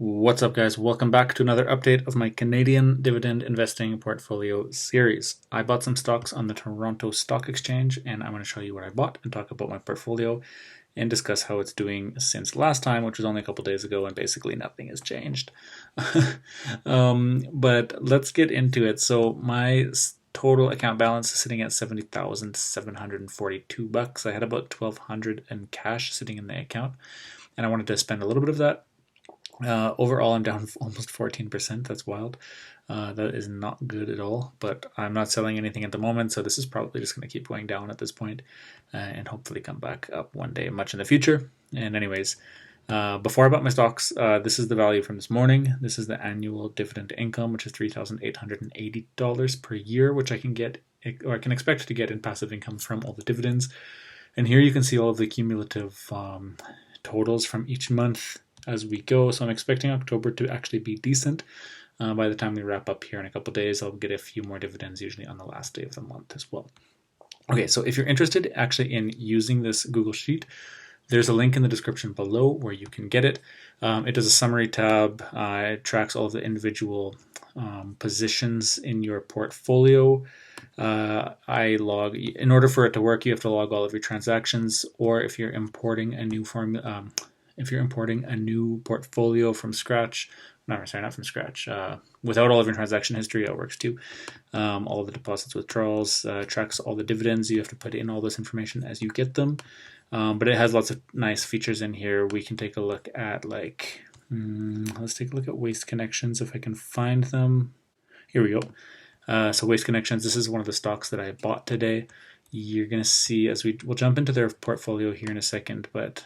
What's up, guys? Welcome back to another update of my Canadian dividend investing portfolio series. I bought some stocks on the Toronto Stock Exchange, and I'm going to show you what I bought and talk about my portfolio and discuss how it's doing since last time, which was only a couple days ago, and basically nothing has changed. But let's get into it. So my total account balance is sitting at $70,742. I had about $1,200 in cash sitting in the account, and I wanted to spend a little bit of that. Overall, I'm down almost 14%. That's wild. That is not good at all, but I'm not selling anything at the moment, so this is probably just going to keep going down at this point, and hopefully come back up one day much in the future. And anyways, before I bought my stocks, this is the value from this morning. This is the annual dividend income, which is $3,880 per year, which I can get, or I can expect to get in passive income from all the dividends. And here you can see all of the cumulative totals from each month as we go. So I'm expecting October to actually be decent. By the time we wrap up here in a couple days, I'll get a few more dividends, usually on the last day of the month as well. Okay, so if you're interested actually in using this Google Sheet, there's a link in the description below where you can get it. It does a summary tab. It tracks all of the individual positions in your portfolio. In order for it to work, you have to log all of your transactions, or if you're importing a new portfolio from scratch, not from scratch, without all of your transaction history, it works too. All of the deposits, withdrawals, tracks all the dividends. You have to put in all this information as you get them. But it has lots of nice features in here. We can take a look at let's take a look at Waste Connections if I can find them. Here we go. So Waste Connections, this is one of the stocks that I bought today. You're going to see, as we'll jump into their portfolio here in a second, but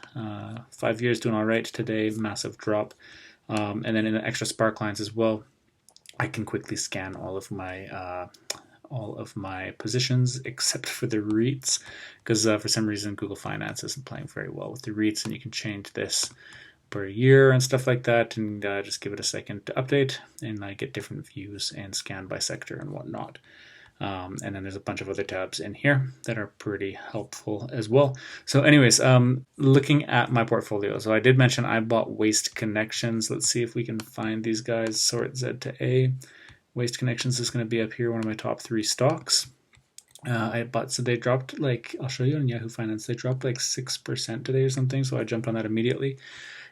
5 years doing all right today, massive drop. And then in the extra spark lines as well, I can quickly scan all of my positions except for the REITs, because for some reason Google Finance isn't playing very well with the REITs, and you can change this per year and stuff like that, and just give it a second to update, and I get different views and scan by sector and whatnot. And then there's a bunch of other tabs in here that are pretty helpful as well. So anyways, looking at my portfolio, so I did mention I bought Waste Connections. Let's see if we can find these guys. Sort Z to A. Waste Connections is going to be up here, one of my top 3 stocks. So they dropped I'll show you on Yahoo Finance, they dropped 6% today or something, so I jumped on that immediately.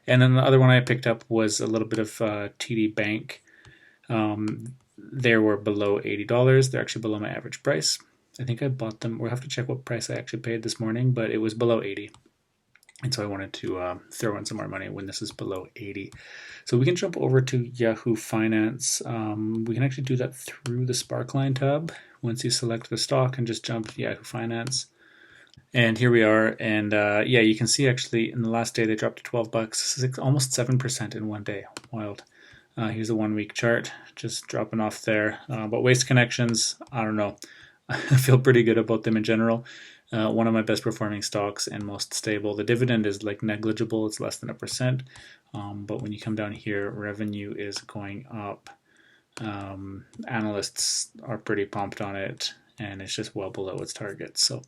And then the other one I picked up was a little bit of TD Bank. They were below $80. They're actually below my average price. I think I bought them. We'll have to check what price I actually paid this morning, but it was below 80. And so I wanted to throw in some more money when this is below 80. So we can jump over to Yahoo Finance. We can actually do that through the Sparkline tab. Once you select the stock and just jump to Yahoo Finance. And here we are. And yeah, you can see actually in the last day they dropped to $12, almost 7% in one day. Wild. Here's a 1 week chart, just dropping off there. But Waste Connections, I don't know. I feel pretty good about them in general. One of my best performing stocks and most stable. The dividend is negligible, it's less than 1%. But when you come down here, revenue is going up. Analysts are pretty pumped on it, and it's just well below its target. So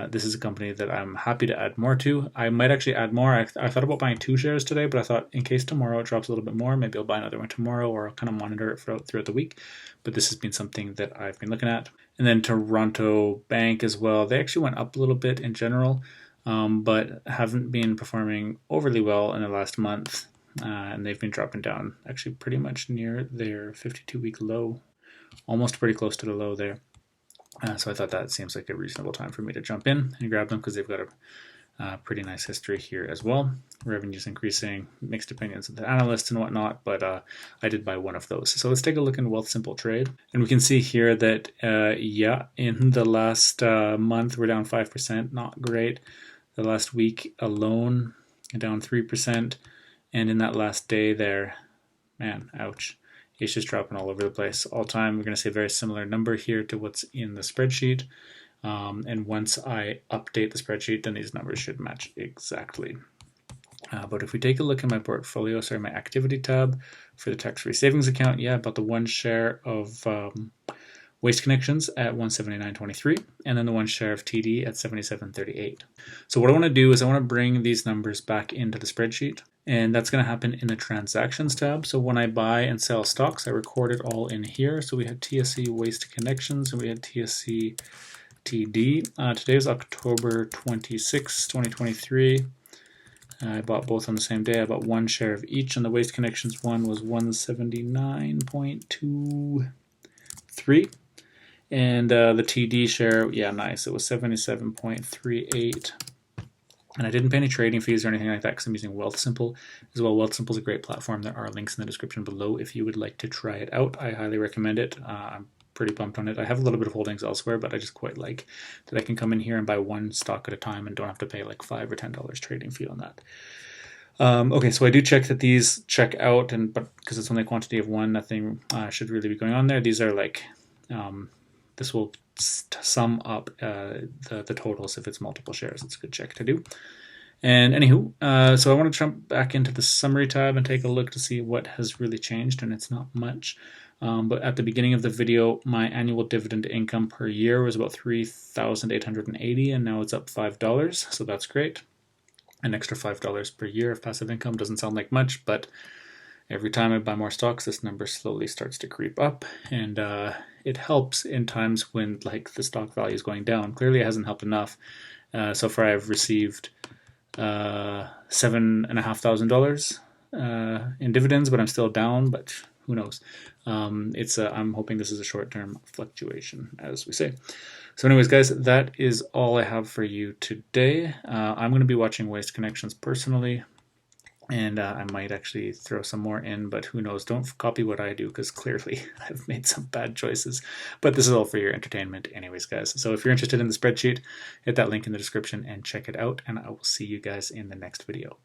this is a company that I'm happy to add more to. I might actually add more. I thought about buying 2 shares today, but I thought in case tomorrow it drops a little bit more, maybe I'll buy another one tomorrow, or I'll kind of monitor it throughout the week. But this has been something that I've been looking at. And then Toronto Bank as well. They actually went up a little bit in general, but haven't been performing overly well in the last month. And they've been dropping down actually pretty much near their 52-week low, almost pretty close to the low there. So I thought that seems like a reasonable time for me to jump in and grab them, because they've got a pretty nice history here as well. Revenue's increasing, mixed opinions of the analysts and whatnot, but I did buy one of those. So let's take a look in Wealthsimple Trade. And we can see here that, in the last month, we're down 5%, not great. The last week alone, down 3%. And in that last day there, man, ouch. It's just dropping all over the place all time. We're going to see a very similar number here to what's in the spreadsheet. And once I update the spreadsheet, then these numbers should match exactly. But if we take a look at my portfolio, my activity tab for the tax-free savings account, I bought the 1 share of Waste Connections at $179.23, and then the 1 share of TD at $77.38. So what I want to do is I want to bring these numbers back into the spreadsheet. And that's going to happen in the transactions tab. So when I buy and sell stocks, I record it all in here. So we had TSC Waste Connections and we had TSC TD. Today is October 26, 2023. I bought both on the same day. I bought one share of each, and the Waste Connections one was 179.23. And the TD share, yeah, nice. It was 77.38. And I didn't pay any trading fees or anything like that because I'm using Wealthsimple as well. Wealthsimple is a great platform. There are links in the description below if you would like to try it out. I highly recommend it. I'm pretty pumped on it. I have a little bit of holdings elsewhere, but I just quite like that I can come in here and buy one stock at a time and don't have to pay like $5 or $10 trading fee on that. Okay, so I do check that these check out, but because it's only a quantity of one, nothing should really be going on there. These are like, this will sum up the totals if it's multiple shares. It's a good check to do. And anywho, so I want to jump back into the summary tab and take a look to see what has really changed, and it's not much. But at the beginning of the video, my annual dividend income per year was about $3,880, and now it's up $5, so that's great. An extra $5 per year of passive income doesn't sound like much, but every time I buy more stocks, this number slowly starts to creep up, and it helps in times when like the stock value is going down. Clearly, it hasn't helped enough. So far, I've received $7,500 in dividends, but I'm still down. But who knows? I'm hoping this is a short-term fluctuation, as we say. So anyways, guys, that is all I have for you today. I'm going to be watching Waste Connections personally, and I might actually throw some more in, but who knows? Don't copy what I do, because clearly I've made some bad choices. But this is all for your entertainment anyways, guys. So if you're interested in the spreadsheet, hit that link in the description and check it out, and I will see you guys in the next video.